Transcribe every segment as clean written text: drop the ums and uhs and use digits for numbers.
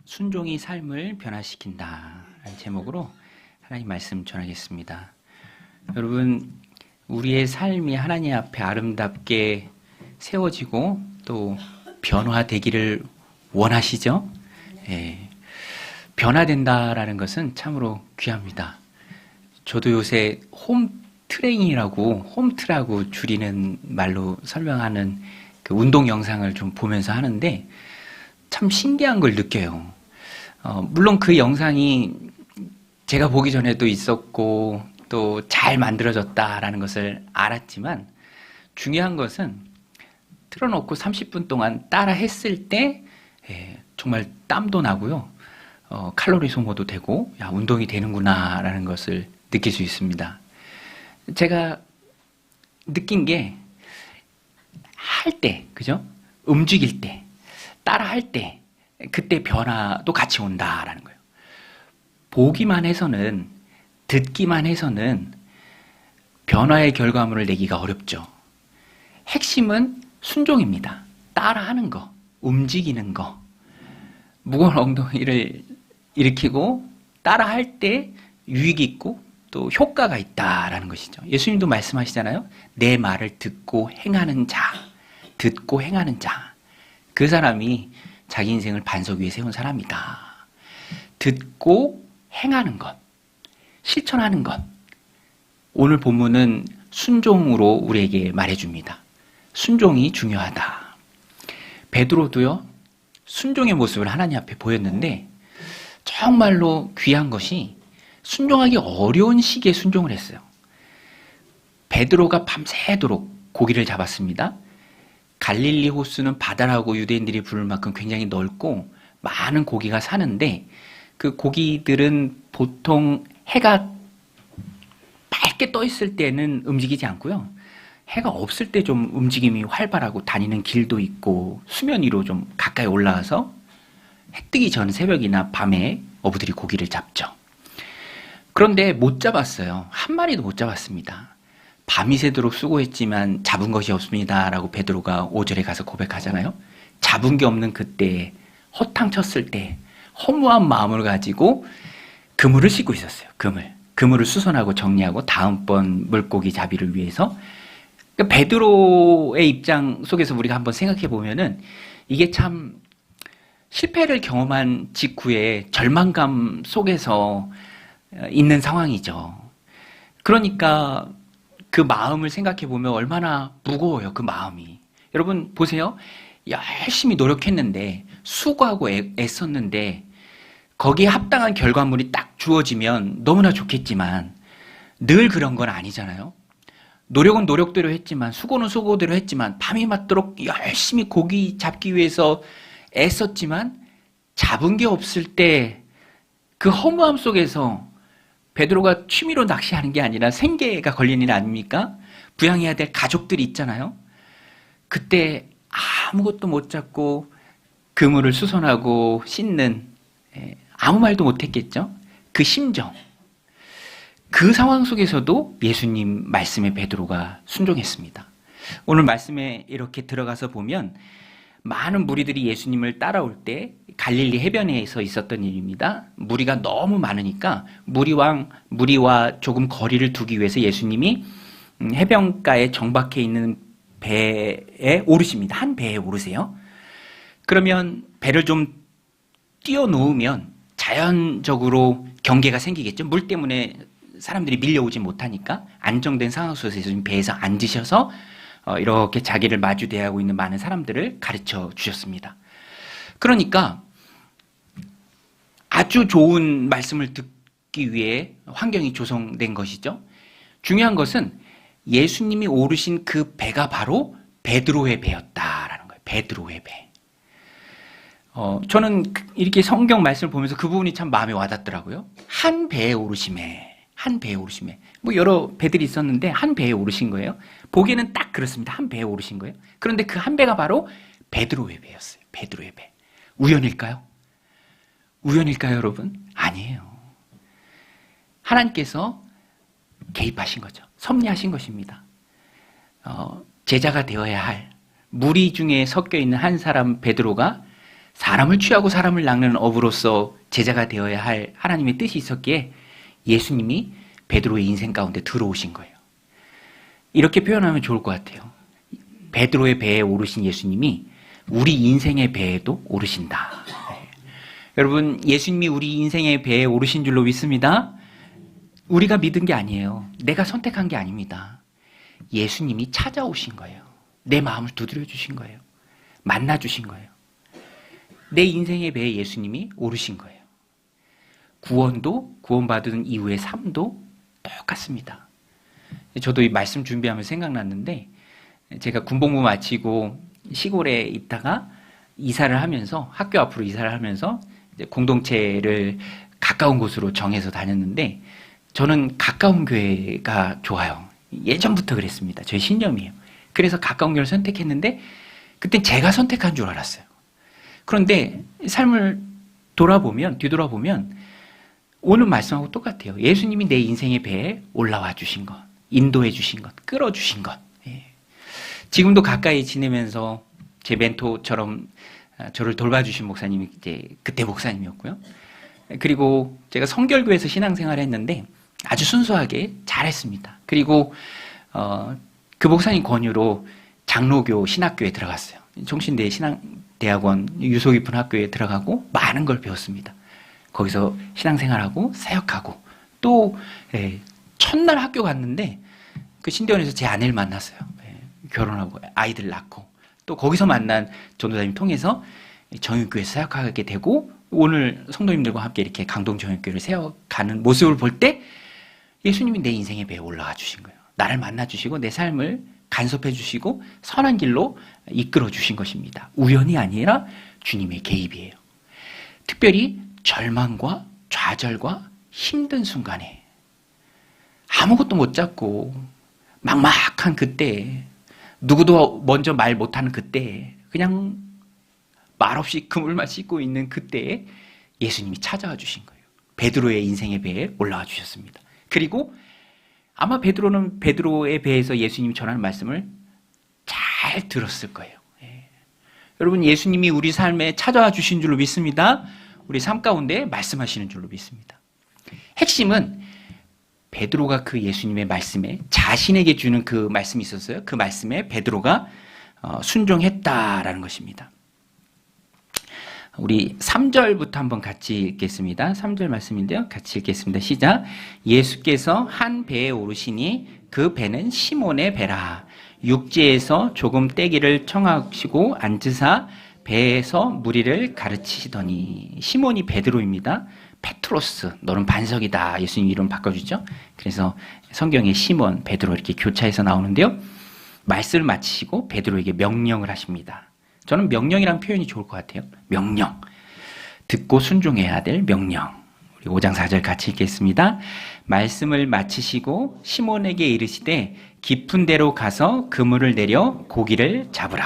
순종이 삶을 변화시킨다 라는 제목으로 하나님 말씀 전하겠습니다. 여러분, 우리의 삶이 하나님 앞에 아름답게 세워지고 또 변화되기를 원하시죠? 예, 변화된다라는 것은 참으로 귀합니다. 저도 요새 홈트라고 줄이는 말로 설명하는 그 운동 영상을 좀 보면서 하는데 참 신기한 걸 느껴요. 물론 그 영상이 제가 보기 전에도 있었고 또 잘 만들어졌다라는 것을 알았지만 중요한 것은 틀어놓고 30분 동안 따라 했을 때 정말 땀도 나고요. 칼로리 소모도 되고 야, 운동이 되는구나 라는 것을 느낄 수 있습니다. 제가 느낀 게 할 때, 그죠? 움직일 때, 따라 할 때, 그때 변화도 같이 온다라는 거예요. 보기만 해서는, 듣기만 해서는 변화의 결과물을 내기가 어렵죠. 핵심은 순종입니다. 따라하는 거, 움직이는 거. 무거운 엉덩이를 일으키고 따라할 때 유익이 있고 또 효과가 있다라는 것이죠. 예수님도 말씀하시잖아요. 내 말을 듣고 행하는 자, 듣고 행하는 자. 그 사람이 자기 인생을 반석 위에 세운 사람이다. 듣고 행하는 것, 실천하는 것. 오늘 본문은 순종으로 우리에게 말해줍니다. 순종이 중요하다. 베드로도요, 순종의 모습을 하나님 앞에 보였는데 정말로 귀한 것이 순종하기 어려운 시기에 순종을 했어요. 베드로가 밤새도록 고기를 잡았습니다. 갈릴리 호수는 바다라고 유대인들이 부를 만큼 굉장히 넓고 많은 고기가 사는데 그 고기들은 보통 해가 밝게 떠 있을 때는 움직이지 않고요. 해가 없을 때 좀 움직임이 활발하고 다니는 길도 있고 수면 위로 좀 가까이 올라와서 해 뜨기 전 새벽이나 밤에 어부들이 고기를 잡죠. 그런데 못 잡았어요. 한 마리도 못 잡았습니다. 밤이 새도록 수고했지만 잡은 것이 없습니다 라고 베드로가 5절에 가서 고백하잖아요. 잡은 게 없는 그때 허탕 쳤을 때 허무한 마음을 가지고 그물을 싣고 있었어요. 그물을 수선하고 정리하고 다음번 물고기 잡이를 위해서. 그러니까 베드로의 입장 속에서 우리가 한번 생각해 보면은 이게 참 실패를 경험한 직후에 절망감 속에서 있는 상황이죠. 그러니까 그 마음을 생각해 보면 얼마나 무거워요, 그 마음이. 여러분 보세요. 열심히 노력했는데 수고하고 애썼는데 거기에 합당한 결과물이 딱 주어지면 너무나 좋겠지만 늘 그런 건 아니잖아요. 노력은 노력대로 했지만 수고는 수고대로 했지만 밤이 맞도록 열심히 고기 잡기 위해서 애썼지만 잡은 게 없을 때 그 허무함 속에서 베드로가 취미로 낚시하는 게 아니라 생계가 걸린 일 아닙니까? 부양해야 될 가족들이 있잖아요. 그때 아무것도 못 잡고 그물을 수선하고 씻는 아무 말도 못했겠죠? 그 심정. 그 상황 속에서도 예수님 말씀에 베드로가 순종했습니다. 오늘 말씀에 이렇게 들어가서 보면 많은 무리들이 예수님을 따라올 때 갈릴리 해변에서 있었던 일입니다. 무리가 너무 많으니까 무리와 조금 거리를 두기 위해서 예수님이 해변가에 정박해 있는 배에 오르십니다. 한 배에 오르세요. 그러면 배를 좀 띄워놓으면 자연적으로 경계가 생기겠죠. 물 때문에 사람들이 밀려오지 못하니까 안정된 상황 속에서 예수님 배에서 앉으셔서 이렇게 자기를 마주 대하고 있는 많은 사람들을 가르쳐 주셨습니다. 그러니까 아주 좋은 말씀을 듣기 위해 환경이 조성된 것이죠. 중요한 것은 예수님이 오르신 그 배가 바로 베드로의 배였다라는 거예요. 베드로의 배. 저는 이렇게 성경 말씀을 보면서 그 부분이 참 마음에 와닿더라고요. 한 배에 오르심에. 뭐 여러 배들이 있었는데 한 배에 오르신 거예요. 보기에는 딱 그렇습니다. 한 배에 오르신 거예요. 그런데 그 한 배가 바로 베드로의 배였어요. 베드로의 배. 우연일까요? 여러분? 아니에요. 하나님께서 개입하신 거죠. 섭리하신 것입니다. 제자가 되어야 할 무리 중에 섞여 있는 한 사람 베드로가 사람을 취하고 사람을 낚는 어부로서 제자가 되어야 할 하나님의 뜻이 있었기에 예수님이 베드로의 인생 가운데 들어오신 거예요. 이렇게 표현하면 좋을 것 같아요. 베드로의 배에 오르신 예수님이 우리 인생의 배에도 오르신다. 네. 여러분, 예수님이 우리 인생의 배에 오르신 줄로 믿습니다. 우리가 믿은 게 아니에요. 내가 선택한 게 아닙니다. 예수님이 찾아오신 거예요. 내 마음을 두드려 주신 거예요. 만나 주신 거예요. 내 인생의 배에 예수님이 오르신 거예요. 구원도, 구원받은 이후의 삶도 똑같습니다. 저도 이 말씀 준비하면서 생각났는데, 제가 군복무 마치고 시골에 있다가 이사를 하면서, 학교 앞으로 이사를 하면서 이제 공동체를 가까운 곳으로 정해서 다녔는데, 저는 가까운 교회가 좋아요. 예전부터 그랬습니다. 저의 신념이에요. 그래서 가까운 교회를 선택했는데, 그땐 제가 선택한 줄 알았어요. 그런데 삶을 뒤돌아보면 오늘 말씀하고 똑같아요. 예수님이 내 인생의 배에 올라와 주신 것, 인도해 주신 것, 끌어주신 것. 예. 지금도 가까이 지내면서 제 멘토처럼 저를 돌봐주신 목사님이 이제 그때 목사님이었고요. 그리고 제가 성결교회에서 신앙생활을 했는데 아주 순수하게 잘했습니다. 그리고 그 목사님 권유로 장로교 신학교에 들어갔어요. 종신대 신앙대학원 유소 깊은 학교에 들어가고 많은 걸 배웠습니다. 거기서 신앙생활하고 사역하고 또 첫날 학교 갔는데 그 신대원에서 제 아내를 만났어요. 결혼하고 아이들 낳고 또 거기서 만난 전도사님 통해서 정육교회에서 사역하게 되고 오늘 성도님들과 함께 이렇게 강동 정육교회를 세워가는 모습을 볼 때 예수님이 내 인생의 배에 올라와 주신 거예요. 나를 만나 주시고 내 삶을 간섭해 주시고 선한 길로 이끌어 주신 것입니다. 우연이 아니라 주님의 개입이에요. 특별히 절망과 좌절과 힘든 순간에 아무것도 못 잡고 막막한 그때, 누구도 먼저 말 못하는 그때, 그냥 말없이 그물만 씻고 있는 그때에 예수님이 찾아와 주신 거예요. 베드로의 인생의 배에 올라와 주셨습니다. 그리고 아마 베드로는 베드로의 배에서 예수님이 전하는 말씀을 잘 들었을 거예요. 여러분, 예수님이 우리 삶에 찾아와 주신 줄로 믿습니다. 우리 삶 가운데 말씀하시는 줄로 믿습니다. 핵심은 베드로가 그 예수님의 말씀에 자신에게 주는 그 말씀이 있었어요. 그 말씀에 베드로가 순종했다라는 것입니다. 우리 3절부터 한번 같이 읽겠습니다. 3절 말씀인데요. 같이 읽겠습니다. 시작. 예수께서 한 배에 오르시니 그 배는 시몬의 배라. 육지에서 조금 떼기를 청하시고 앉으사 배에서 무리를 가르치시더니. 시몬이 베드로입니다. 페트로스, 너는 반석이다. 예수님 이름 바꿔주죠. 그래서 성경에 시몬, 베드로 이렇게 교차해서 나오는데요. 말씀을 마치시고 베드로에게 명령을 하십니다. 저는 명령이라는 표현이 좋을 것 같아요. 명령. 듣고 순종해야 될 명령. 우리 5장 4절 같이 읽겠습니다. 말씀을 마치시고 시몬에게 이르시되 깊은 데로 가서 그물을 내려 고기를 잡으라.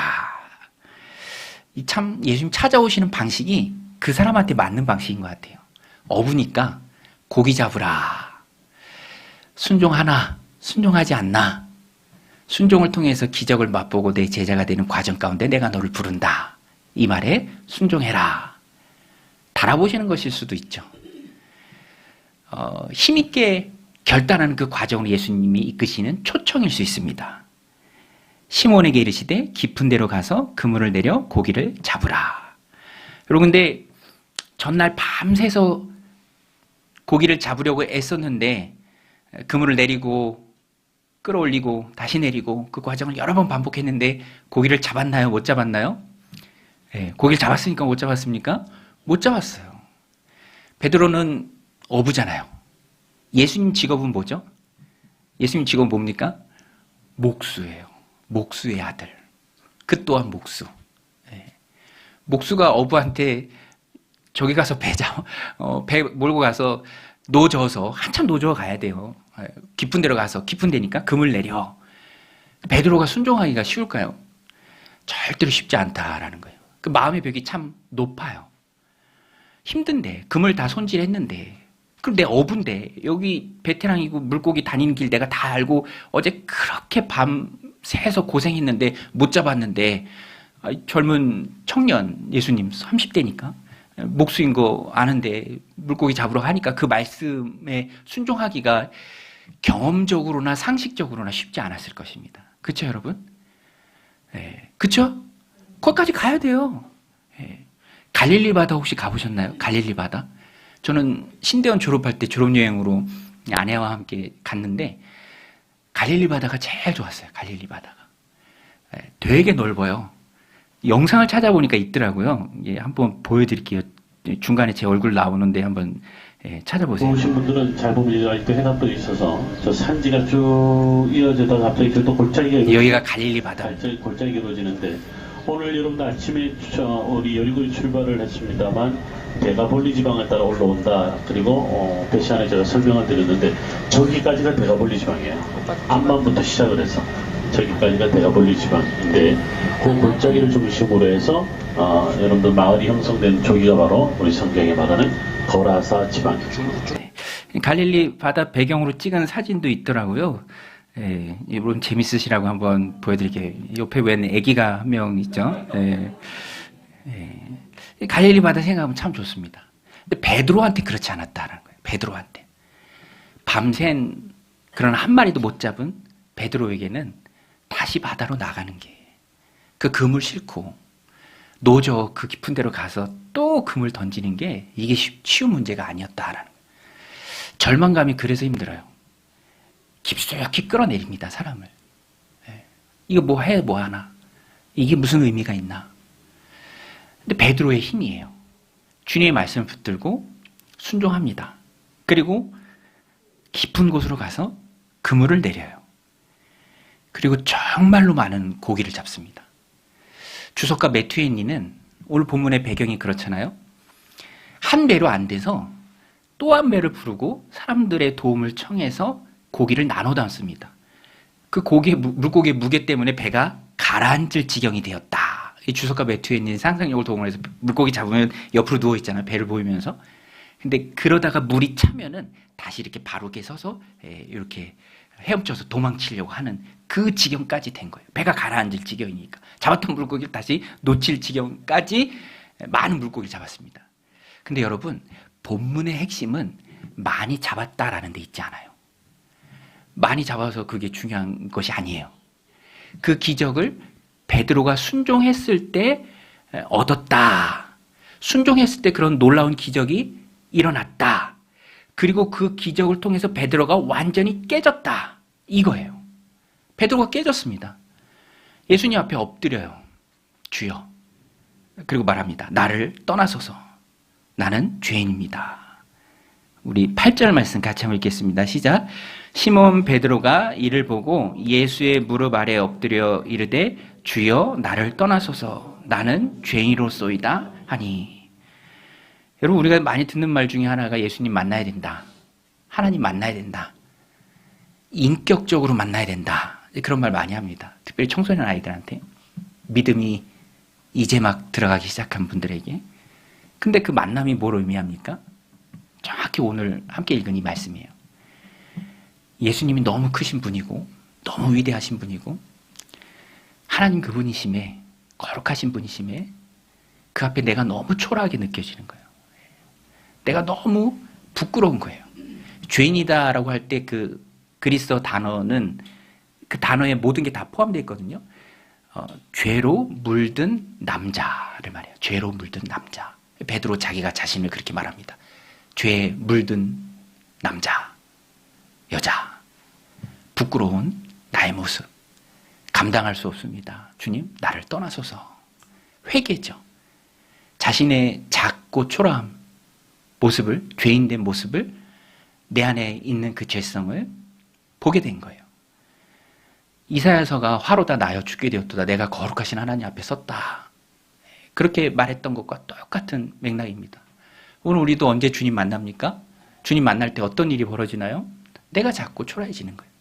참 예수님 찾아오시는 방식이 그 사람한테 맞는 방식인 것 같아요. 어부니까 고기 잡으라. 순종하나, 순종하지 않나. 순종을 통해서 기적을 맛보고 내 제자가 되는 과정 가운데 내가 너를 부른다. 이 말에 순종해라. 달아보시는 것일 수도 있죠. 힘있게 결단하는 그 과정을 예수님이 이끄시는 초청일 수 있습니다. 시몬에게 이르시되 깊은 데로 가서 그물을 내려 고기를 잡으라. 여러분, 근데 전날 밤새서 고기를 잡으려고 애썼는데 그물을 내리고 끌어올리고 다시 내리고 그 과정을 여러 번 반복했는데 고기를 잡았나요? 못 잡았나요? 네, 고기를 잡았습니까? 못 잡았습니까? 못 잡았어요. 베드로는 어부잖아요. 예수님 직업은 뭐죠? 예수님 직업은 뭡니까? 목수예요. 목수의 아들. 그 또한 목수. 네. 목수가 어부한테 저기 가서 배 몰고 가서 노져서 한참 노져 가야 돼요. 깊은 데로 가서 깊은 데니까 그물 내려. 베드로가 순종하기가 쉬울까요? 절대로 쉽지 않다라는 거예요. 그 마음의 벽이 참 높아요. 힘든데 그물 다 손질했는데 그럼 내 어부인데 여기 베테랑이고 물고기 다니는 길 내가 다 알고 어제 그렇게 밤새서 고생했는데 못 잡았는데 젊은 청년 예수님 30대니까 목수인 거 아는데 물고기 잡으러 하니까 그 말씀에 순종하기가 경험적으로나 상식적으로나 쉽지 않았을 것입니다. 그렇죠, 여러분? 네. 그렇죠? 거기까지 가야 돼요. 네. 갈릴리 바다 혹시 가보셨나요? 갈릴리 바다? 저는 신대원 졸업할 때 졸업여행으로 아내와 함께 갔는데 갈릴리 바다가 제일 좋았어요. 갈릴리 바다가. 네. 되게 넓어요. 영상을 찾아보니까 있더라고요. 예, 한번 보여드릴게요. 중간에 제 얼굴 나오는데 한번 찾아보세요. 보신 분들은 잘 보면 이렇게 해남도 있어서 저 산지가 쭉 이어지다가 갑자기 또 골짜기가 여기가 갈릴리 바다. 골짜기가 이루어지는데 오늘 여러분들 아침에 우리 여리고에 출발을 했습니다만 대가볼리 지방을 따라 올라온다. 그리고 배 시간에 제가 설명을 드렸는데 저기까지가 대가볼리 지방이에요. 암만부터 시작을 해서 저기까지가 대가볼리 지방인데 그 골짜기를 중심으로 해서 여러분들 마을이 형성된 저기가 바로 우리 성경에 말하는 거라사 지방이죠. 네. 갈릴리 바다 배경으로 찍은 사진도 있더라고요. 예, 물론 재밌으시라고 한번 보여드릴게요. 옆에 웬 애기가 한 명 있죠. 예, 예. 갈릴리 바다 생각하면 참 좋습니다. 근데 베드로한테 그렇지 않았다라는 거예요. 베드로한테 밤샌 그런 한 마리도 못 잡은 베드로에게는 다시 바다로 나가는 게 그 그물 싣고 노저 그 깊은 데로 가서 또 그물 던지는 게 이게 쉬운 문제가 아니었다라는 거예요. 절망감이 그래서 힘들어요. 깊숙이 끌어내립니다, 사람을. 예. 이거 뭐 해, 뭐 하나. 이게 무슨 의미가 있나. 근데 베드로의 힘이에요. 주님의 말씀을 붙들고 순종합니다. 그리고 깊은 곳으로 가서 그물을 내려요. 그리고 정말로 많은 고기를 잡습니다. 주석가 매튜엔니는 오늘 본문의 배경이 그렇잖아요. 한 배로 안 돼서 또 한 배를 부르고 사람들의 도움을 청해서 고기를 나눠 담습니다. 그 물고기의 무게 때문에 배가 가라앉을 지경이 되었다. 이 주석가 매튜엔니는 상상력을 동원해서 물고기 잡으면 옆으로 누워 있잖아요. 배를 보이면서. 근데 그러다가 물이 차면은 다시 이렇게 바르게 서서 이렇게 헤엄쳐서 도망치려고 하는 그 지경까지 된 거예요. 배가 가라앉을 지경이니까. 잡았던 물고기를 다시 놓칠 지경까지 많은 물고기를 잡았습니다. 근데 여러분, 본문의 핵심은 많이 잡았다라는 데 있지 않아요. 많이 잡아서 그게 중요한 것이 아니에요. 그 기적을 베드로가 순종했을 때 얻었다. 순종했을 때 그런 놀라운 기적이 일어났다. 그리고 그 기적을 통해서 베드로가 완전히 깨졌다. 이거예요. 베드로가 깨졌습니다. 예수님 앞에 엎드려요. 주여. 그리고 말합니다. 나를 떠나소서. 나는 죄인입니다. 우리 8절 말씀 같이 한번 읽겠습니다. 시작. 시몬 베드로가 이를 보고 예수의 무릎 아래 엎드려 이르되 주여 나를 떠나소서. 나는 죄인으로소이다 하니. 여러분, 우리가 많이 듣는 말 중에 하나가 예수님 만나야 된다. 하나님 만나야 된다. 인격적으로 만나야 된다. 그런 말 많이 합니다. 특별히 청소년 아이들한테. 믿음이 이제 막 들어가기 시작한 분들에게. 근데 그 만남이 뭘 의미합니까? 정확히 오늘 함께 읽은 이 말씀이에요. 예수님이 너무 크신 분이고 너무 위대하신 분이고 하나님 그분이심에, 거룩하신 분이심에 그 앞에 내가 너무 초라하게 느껴지는 거예요. 내가 너무 부끄러운 거예요. 죄인이다라고 할 때 그 그리스어 단어는 그 단어에 모든 게 다 포함되어 있거든요. 죄로 물든 남자를 말해요. 죄로 물든 남자. 베드로 자기가 자신을 그렇게 말합니다. 죄에 물든 남자, 여자. 부끄러운 나의 모습. 감당할 수 없습니다. 주님, 나를 떠나소서. 회개죠. 자신의 작고 초라함 모습을, 죄인된 모습을 내 안에 있는 그 죄성을 보게 된 거예요. 이사야서가 화로다 나여 죽게 되었도다. 내가 거룩하신 하나님 앞에 섰다. 그렇게 말했던 것과 똑같은 맥락입니다. 오늘 우리도 언제 주님 만납니까? 주님 만날 때 어떤 일이 벌어지나요? 내가 작고 초라해지는 거예요.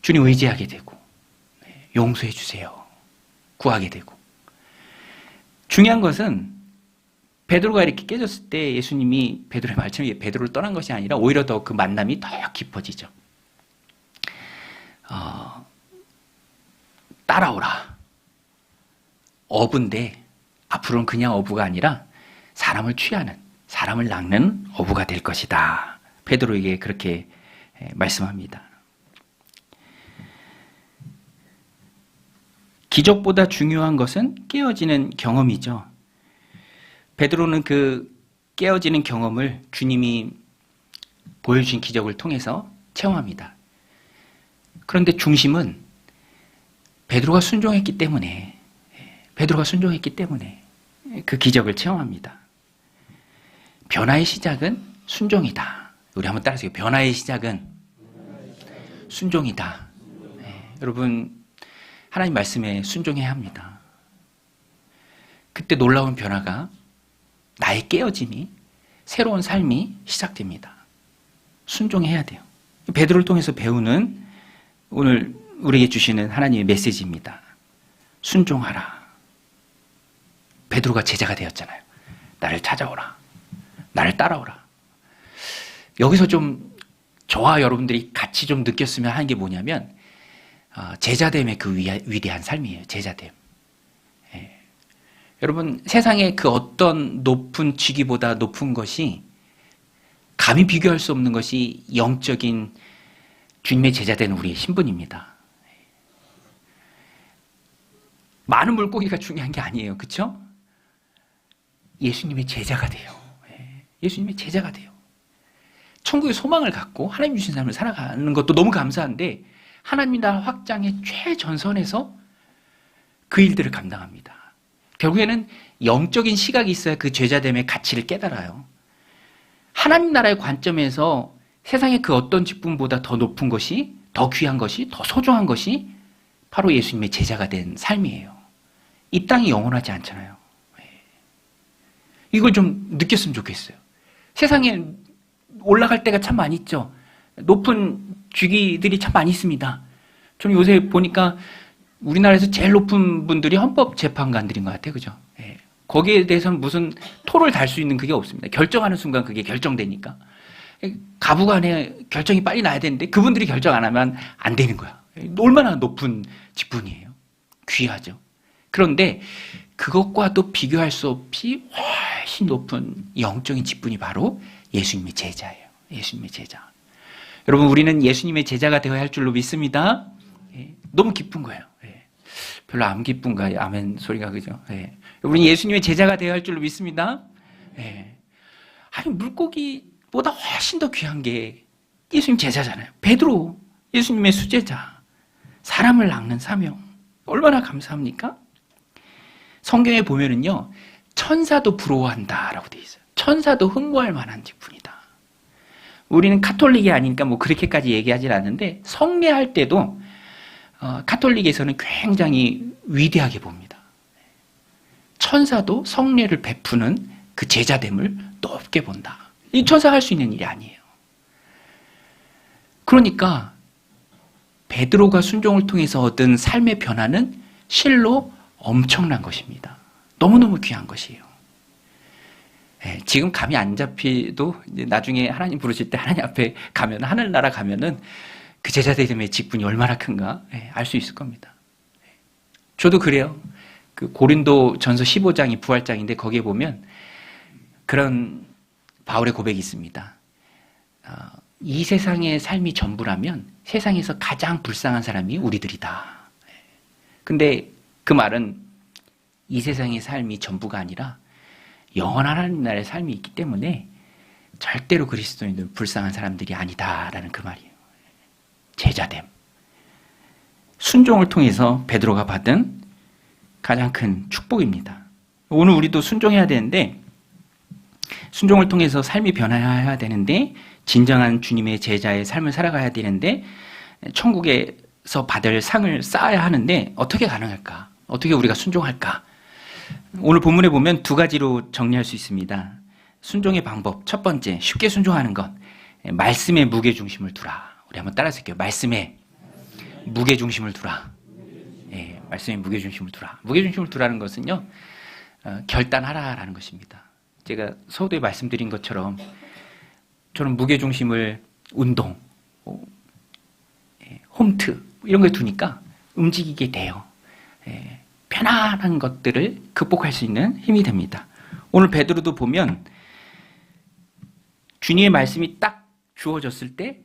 주님 의지하게 되고 용서해 주세요. 구하게 되고. 중요한 것은 베드로가 이렇게 깨졌을 때 예수님이 베드로의 말씀에 베드로를 떠난 것이 아니라 오히려 더 그 만남이 더 깊어지죠. 따라오라. 어부인데 앞으로는 그냥 어부가 아니라 사람을 취하는, 사람을 낚는 어부가 될 것이다. 베드로에게 그렇게 말씀합니다. 기적보다 중요한 것은 깨어지는 경험이죠. 베드로는 그 깨어지는 경험을 주님이 보여주신 기적을 통해서 체험합니다. 그런데 중심은 베드로가 순종했기 때문에 그 기적을 체험합니다. 변화의 시작은 순종이다. 우리 한번 따라하세요. 변화의 시작은 순종이다. 여러분, 하나님 말씀에 순종해야 합니다. 그때 놀라운 변화가, 나의 깨어짐이, 새로운 삶이 시작됩니다. 순종해야 돼요. 베드로를 통해서 배우는 오늘 우리에게 주시는 하나님의 메시지입니다. 순종하라. 베드로가 제자가 되었잖아요. 나를 찾아오라. 나를 따라오라. 여기서 좀 저와 여러분들이 같이 좀 느꼈으면 하는 게 뭐냐면, 제자됨의 그 위대한 삶이에요. 제자됨. 예. 여러분, 세상의 그 어떤 높은 직위보다 높은 것이, 감히 비교할 수 없는 것이 영적인 주님의 제자되는 우리의 신분입니다. 많은 물고기가 중요한 게 아니에요. 그렇죠? 예수님의 제자가 돼요. 예수님의 제자가 돼요. 천국의 소망을 갖고 하나님 주신 삶을 살아가는 것도 너무 감사한데, 하나님의 나라 확장의 최전선에서 그 일들을 감당합니다. 결국에는 영적인 시각이 있어야 그 제자됨의 가치를 깨달아요. 하나님 나라의 관점에서 세상의 그 어떤 직분보다 더 높은 것이, 더 귀한 것이, 더 소중한 것이 바로 예수님의 제자가 된 삶이에요. 이 땅이 영원하지 않잖아요. 이걸 좀 느꼈으면 좋겠어요. 세상에 올라갈 때가 참 많이 있죠. 높은 직위들이 참 많이 있습니다. 저는 요새 보니까 우리나라에서 제일 높은 분들이 헌법재판관들인 것 같아요. 그죠? 예. 거기에 대해서는 무슨 토를 달 수 있는 그게 없습니다. 결정하는 순간 그게 결정되니까. 가부간에 결정이 빨리 나야 되는데 그분들이 결정 안 하면 안 되는 거야. 얼마나 높은 직분이에요. 귀하죠. 그런데 그것과도 비교할 수 없이 훨씬 높은 영적인 직분이 바로 예수님의 제자예요. 예수님의 제자. 여러분, 우리는 예수님의 제자가 되어야 할 줄로 믿습니다. 예, 너무 기쁜 거예요. 예, 별로 안 기쁜가요? 아멘 소리가, 그죠? 예, 우리는 예수님의 제자가 되어야 할 줄로 믿습니다. 예, 아니, 물고기보다 훨씬 더 귀한 게 예수님 제자잖아요. 베드로, 예수님의 수제자, 사람을 낚는 사명. 얼마나 감사합니까? 성경에 보면은요, 천사도 부러워한다라고 돼 있어요. 천사도 흥모할 만한 직분이다. 우리는 카톨릭이 아니니까 뭐 그렇게까지 얘기하진 않는데, 성례할 때도 카톨릭에서는 굉장히 위대하게 봅니다. 천사도 성례를 베푸는 그 제자됨을 높게 본다. 이 천사가 할 수 있는 일이 아니에요. 그러니까 베드로가 순종을 통해서 얻은 삶의 변화는 실로 엄청난 것입니다. 너무너무 귀한 것이에요. 예, 지금 감이 안 잡히도 이제 나중에 하나님 부르실 때 하나님 앞에 가면, 하늘나라 가면은 그 제자됨의 직분이 얼마나 큰가 알 수 있을 겁니다. 저도 그래요. 그 고린도 전서 15장이 부활장인데 거기에 보면 그런 바울의 고백이 있습니다. 이 세상의 삶이 전부라면 세상에서 가장 불쌍한 사람이 우리들이다. 근데 그 말은 이 세상의 삶이 전부가 아니라 영원한 하나님 나라의 삶이 있기 때문에 절대로 그리스도인들은 불쌍한 사람들이 아니다라는 그 말이에요. 제자됨. 순종을 통해서 베드로가 받은 가장 큰 축복입니다. 오늘 우리도 순종해야 되는데, 순종을 통해서 삶이 변화해야 되는데, 진정한 주님의 제자의 삶을 살아가야 되는데, 천국에서 받을 상을 쌓아야 하는데 어떻게 가능할까? 어떻게 우리가 순종할까? 오늘 본문에 보면 두 가지로 정리할 수 있습니다. 순종의 방법, 첫 번째, 쉽게 순종하는 것, 말씀에 무게중심을 두라. 우리 한번 따라서 할게요. 말씀에 무게중심을 두라. 예, 말씀에 무게중심을 두라. 무게중심을 두라는 것은요, 결단하라라는 것입니다. 제가 서두에 말씀드린 것처럼 저는 무게중심을 운동, 홈트 이런 거에 두니까 움직이게 돼요. 예, 편안한 것들을 극복할 수 있는 힘이 됩니다. 오늘 베드로도 보면 주님의 말씀이 딱 주어졌을 때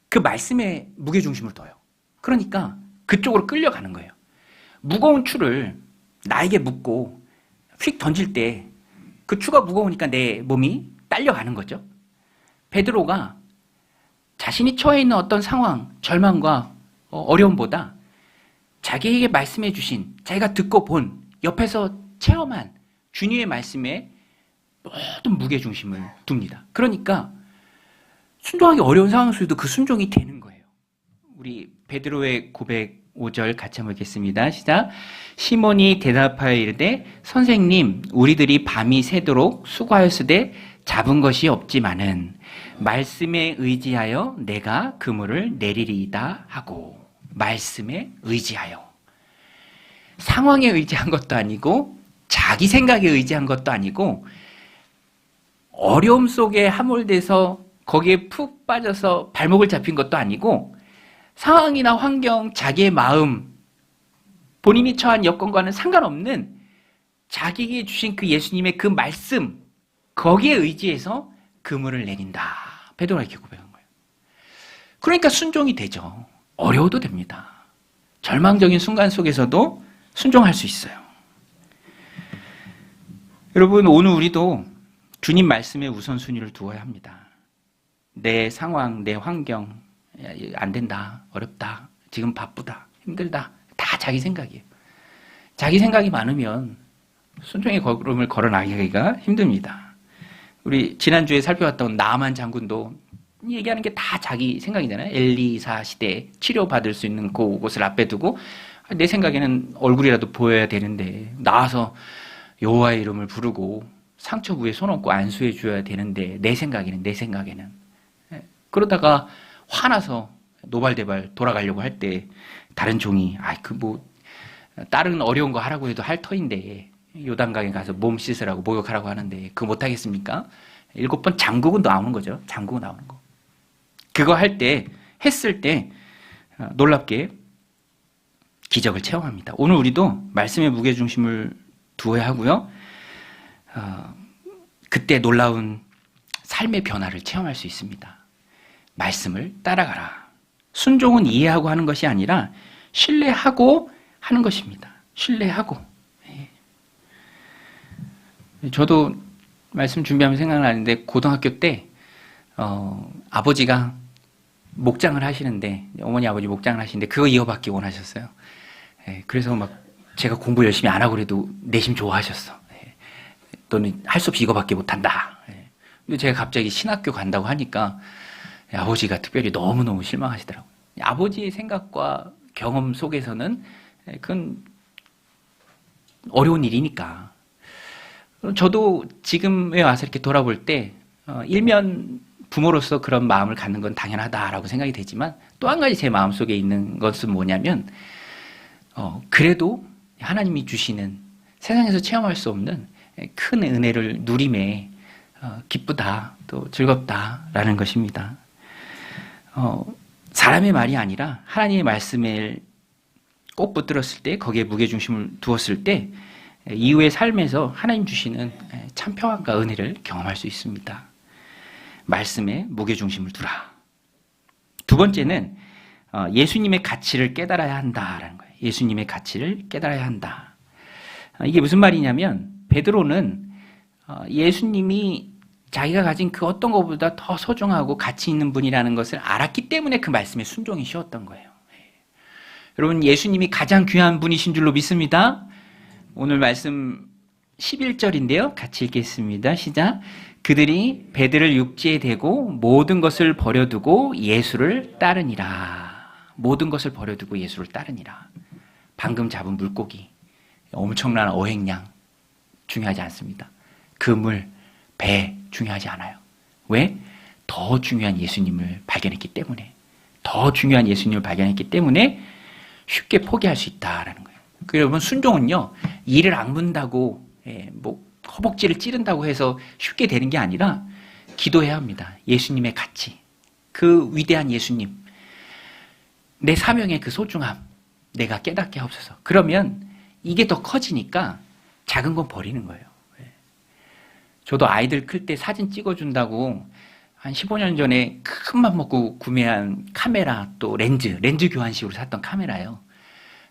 그 말씀에 무게중심을 둬요. 그러니까 그쪽으로 끌려가는 거예요. 무거운 추를 나에게 묻고 휙 던질 때 그 추가 무거우니까 내 몸이 딸려가는 거죠. 베드로가 자신이 처해 있는 어떤 상황, 절망과 어려움보다 자기에게 말씀해 주신, 자기가 듣고 본, 옆에서 체험한 주님의 말씀에 모든 무게중심을 둡니다. 그러니까 순종하기 어려운 상황 속에도 그 순종이 되는 거예요. 우리 베드로의 고백 5절 같이 한번 읽겠습니다. 시작. 시몬이 대답하여 이르되 선생님 우리들이 밤이 새도록 수고하였으되 잡은 것이 없지만은 말씀에 의지하여 내가 그물을 내리리이다 하고. 말씀에 의지하여. 상황에 의지한 것도 아니고 자기 생각에 의지한 것도 아니고 어려움 속에 함몰돼서 거기에 푹 빠져서 발목을 잡힌 것도 아니고 상황이나 환경, 자기의 마음, 본인이 처한 여건과는 상관없는 자기에게 주신 그 예수님의 그 말씀, 거기에 의지해서 그물을 내린다. 베드로가 이렇게 고백한 거예요. 그러니까 순종이 되죠. 어려워도 됩니다. 절망적인 순간 속에서도 순종할 수 있어요. 여러분, 오늘 우리도 주님 말씀에 우선순위를 두어야 합니다. 내 상황, 내 환경, 안 된다, 어렵다, 지금 바쁘다, 힘들다, 다 자기 생각이에요. 자기 생각이 많으면 순종의 걸음을 걸어나가기가 힘듭니다. 우리 지난주에 살펴봤던 나아만 장군도 얘기하는 게 다 자기 생각이잖아요. 엘리사 시대에 치료받을 수 있는 그곳을 앞에 두고 내 생각에는 얼굴이라도 보여야 되는데 나와서 여호와의 이름을 부르고 상처 부에 손 얹고 안수해 줘야 되는데 내 생각에는 그러다가 화나서 노발대발 돌아가려고 할 때 다른 종이 다른 어려운 거 하라고 해도 할 터인데 요단강에 가서 몸 씻으라고 목욕하라고 하는데 그거 못하겠습니까? 7번 장국은 나오는 거죠. 장국은 나오는 거. 그거 했을 때 놀랍게 기적을 체험합니다. 오늘 우리도 말씀의 무게중심을 두어야 하고요. 그때 놀라운 삶의 변화를 체험할 수 있습니다. 말씀을 따라가라. 순종은 이해하고 하는 것이 아니라 신뢰하고 하는 것입니다. 신뢰하고. 저도 말씀 준비하면 생각나는데 고등학교 때 아버지가 목장을 하시는데 어머니 아버지 목장을 하시는데 그거 이어받기 원하셨어요. 그래서 막 제가 공부 열심히 안 하고 그래도 내심 좋아하셨어. 너는 할 수 없이 이거밖에 못한다. 근데 제가 갑자기 신학교 간다고 하니까 아버지가 특별히 너무너무 실망하시더라고요. 아버지의 생각과 경험 속에서는 그건 어려운 일이니까. 저도 지금에 와서 이렇게 돌아볼 때 일면 부모로서 그런 마음을 갖는 건 당연하다라고 생각이 되지만 또 한 가지 제 마음속에 있는 것은 뭐냐면 그래도 하나님이 주시는 세상에서 체험할 수 없는 큰 은혜를 누림에 기쁘다 또 즐겁다라는 것입니다. 사람의 말이 아니라 하나님의 말씀을 꼭 붙들었을 때 거기에 무게중심을 두었을 때 이후의 삶에서 하나님 주시는 참 평안과 은혜를 경험할 수 있습니다. 말씀에 무게중심을 두라. 두 번째는 예수님의 가치를 깨달아야 한다라는 거예요. 예수님의 가치를 깨달아야 한다. 이게 무슨 말이냐면 베드로는 예수님이 자기가 가진 그 어떤 것보다 더 소중하고 가치 있는 분이라는 것을 알았기 때문에 그 말씀에 순종이 쉬웠던 거예요. 여러분, 예수님이 가장 귀한 분이신 줄로 믿습니다. 오늘 말씀 11절인데요. 같이 읽겠습니다. 시작. 그들이 배들을 육지에 대고 모든 것을 버려두고 예수를 따르니라. 모든 것을 버려두고 예수를 따르니라. 방금 잡은 물고기, 엄청난 어획량 중요하지 않습니다. 그물, 배 중요하지 않아요. 왜? 더 중요한 예수님을 발견했기 때문에. 더 중요한 예수님을 발견했기 때문에 쉽게 포기할 수 있다라는 거예요. 여러분, 순종은요, 이를 악문다고, 허벅지를 찌른다고 해서 쉽게 되는 게 아니라 기도해야 합니다. 예수님의 가치, 그 위대한 예수님, 내 사명의 그 소중함, 내가 깨닫게 하옵소서. 그러면 이게 더 커지니까 작은 건 버리는 거예요. 저도 아이들 클 때 사진 찍어준다고 한 15년 전에 큰 맘 먹고 구매한 카메라, 또 렌즈 교환식으로 샀던 카메라예요.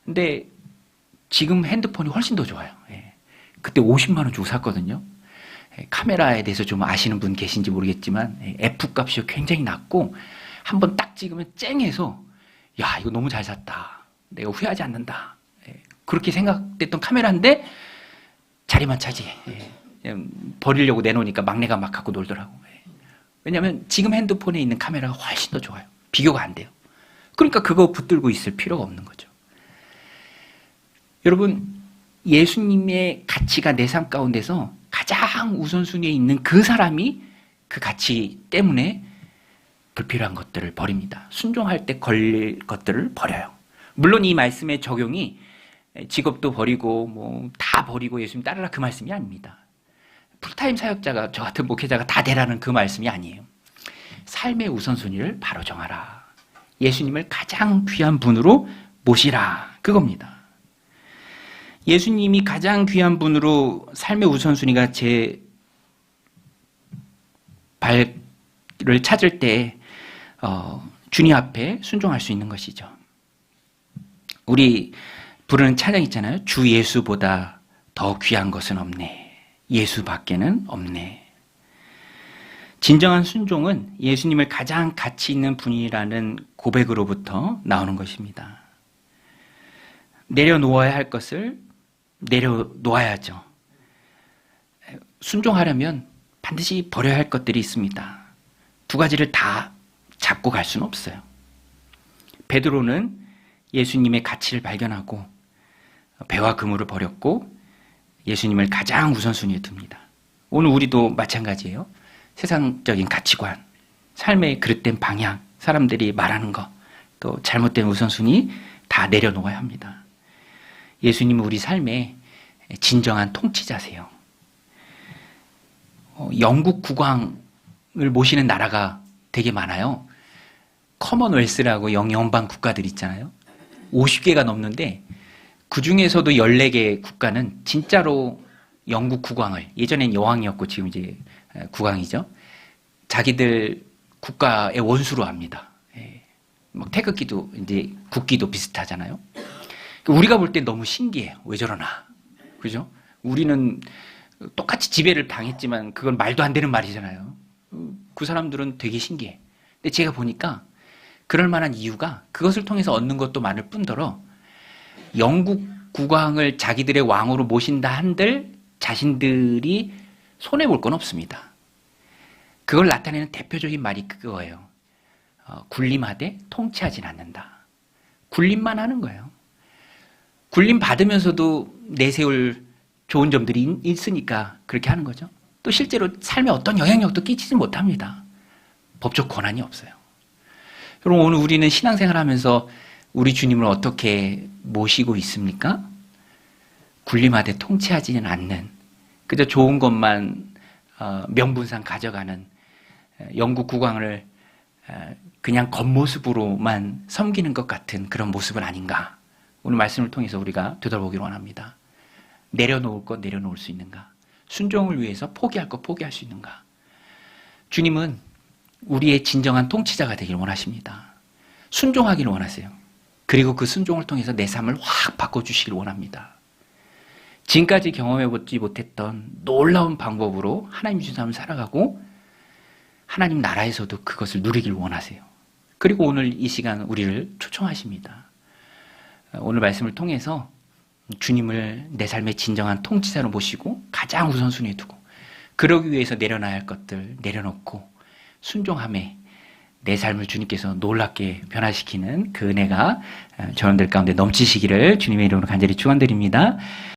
근데 지금 핸드폰이 훨씬 더 좋아요. 그때 50만 원 주고 샀거든요. 카메라에 대해서 좀 아시는 분 계신지 모르겠지만 F값이 굉장히 낮고 한번 딱 찍으면 쨍해서 야, 이거 너무 잘 샀다. 내가 후회하지 않는다. 그렇게 생각됐던 카메라인데 자리만 차지해. 버리려고 내놓으니까 막내가 막 갖고 놀더라고. 왜냐하면 지금 핸드폰에 있는 카메라가 훨씬 더 좋아요. 비교가 안 돼요. 그러니까 그거 붙들고 있을 필요가 없는 거죠. 여러분, 예수님의 가치가 내 삶 가운데서 가장 우선순위에 있는 그 사람이 그 가치 때문에 불필요한 것들을 버립니다. 순종할 때 걸릴 것들을 버려요. 물론 이 말씀의 적용이 직업도 버리고 뭐 다 버리고 예수님 따르라 그 말씀이 아닙니다. 풀타임 사역자가 저 같은 목회자가 다 되라는 그 말씀이 아니에요. 삶의 우선순위를 바로 정하라. 예수님을 가장 귀한 분으로 모시라. 그겁니다. 예수님이 가장 귀한 분으로 삶의 우선순위가 제 발을 찾을 때 주님 앞에 순종할 수 있는 것이죠. 우리 부르는 찬양 있잖아요. 주 예수보다 더 귀한 것은 없네. 예수밖에는 없네. 진정한 순종은 예수님을 가장 가치 있는 분이라는 고백으로부터 나오는 것입니다. 내려놓아야 할 것을 내려놓아야죠. 순종하려면 반드시 버려야 할 것들이 있습니다. 두 가지를 다 잡고 갈 수는 없어요. 베드로는 예수님의 가치를 발견하고 배와 그물을 버렸고 예수님을 가장 우선순위에 둡니다. 오늘 우리도 마찬가지예요. 세상적인 가치관, 삶의 그릇된 방향, 사람들이 말하는 것, 또 잘못된 우선순위 다 내려놓아야 합니다. 예수님은 우리 삶의 진정한 통치자세요. 영국 국왕을 모시는 나라가 되게 많아요. 커먼웰스라고 영연방 국가들 있잖아요. 50개가 넘는데 그 중에서도 14개 국가는 진짜로 영국 국왕을, 예전엔 여왕이었고 지금 이제 국왕이죠. 자기들 국가의 원수로 합니다. 막 태극기도 이제 국기도 비슷하잖아요. 우리가 볼 때 너무 신기해요. 왜 저러나. 그죠? 우리는 똑같이 지배를 당했지만 그건 말도 안 되는 말이잖아요. 그 사람들은 되게 신기해. 근데 제가 보니까 그럴 만한 이유가 그것을 통해서 얻는 것도 많을 뿐더러 영국 국왕을 자기들의 왕으로 모신다 한들 자신들이 손해볼 건 없습니다. 그걸 나타내는 대표적인 말이 그거예요. 군림하되 통치하진 않는다. 군림만 하는 거예요. 군림 받으면서도 내세울 좋은 점들이 있으니까 그렇게 하는 거죠. 또 실제로 삶에 어떤 영향력도 끼치지 못합니다. 법적 권한이 없어요. 여러분, 오늘 우리는 신앙생활 하면서 우리 주님을 어떻게 모시고 있습니까? 군림하되 통치하지는 않는, 그저 좋은 것만 명분상 가져가는 영국 국왕을 그냥 겉모습으로만 섬기는 것 같은 그런 모습은 아닌가. 오늘 말씀을 통해서 우리가 되돌아보기를 원합니다. 내려놓을 것 내려놓을 수 있는가? 순종을 위해서 포기할 것 포기할 수 있는가? 주님은 우리의 진정한 통치자가 되기를 원하십니다. 순종하기를 원하세요. 그리고 그 순종을 통해서 내 삶을 확 바꿔주시기를 원합니다. 지금까지 경험해보지 못했던 놀라운 방법으로 하나님 주신 삶을 살아가고 하나님 나라에서도 그것을 누리기를 원하세요. 그리고 오늘 이 시간 우리를 초청하십니다. 오늘 말씀을 통해서 주님을 내 삶의 진정한 통치자로 모시고 가장 우선순위에 두고 그러기 위해서 내려놔야 할 것들 내려놓고 순종함에 내 삶을 주님께서 놀랍게 변화시키는 그 은혜가 저런들 가운데 넘치시기를 주님의 이름으로 간절히 축원드립니다.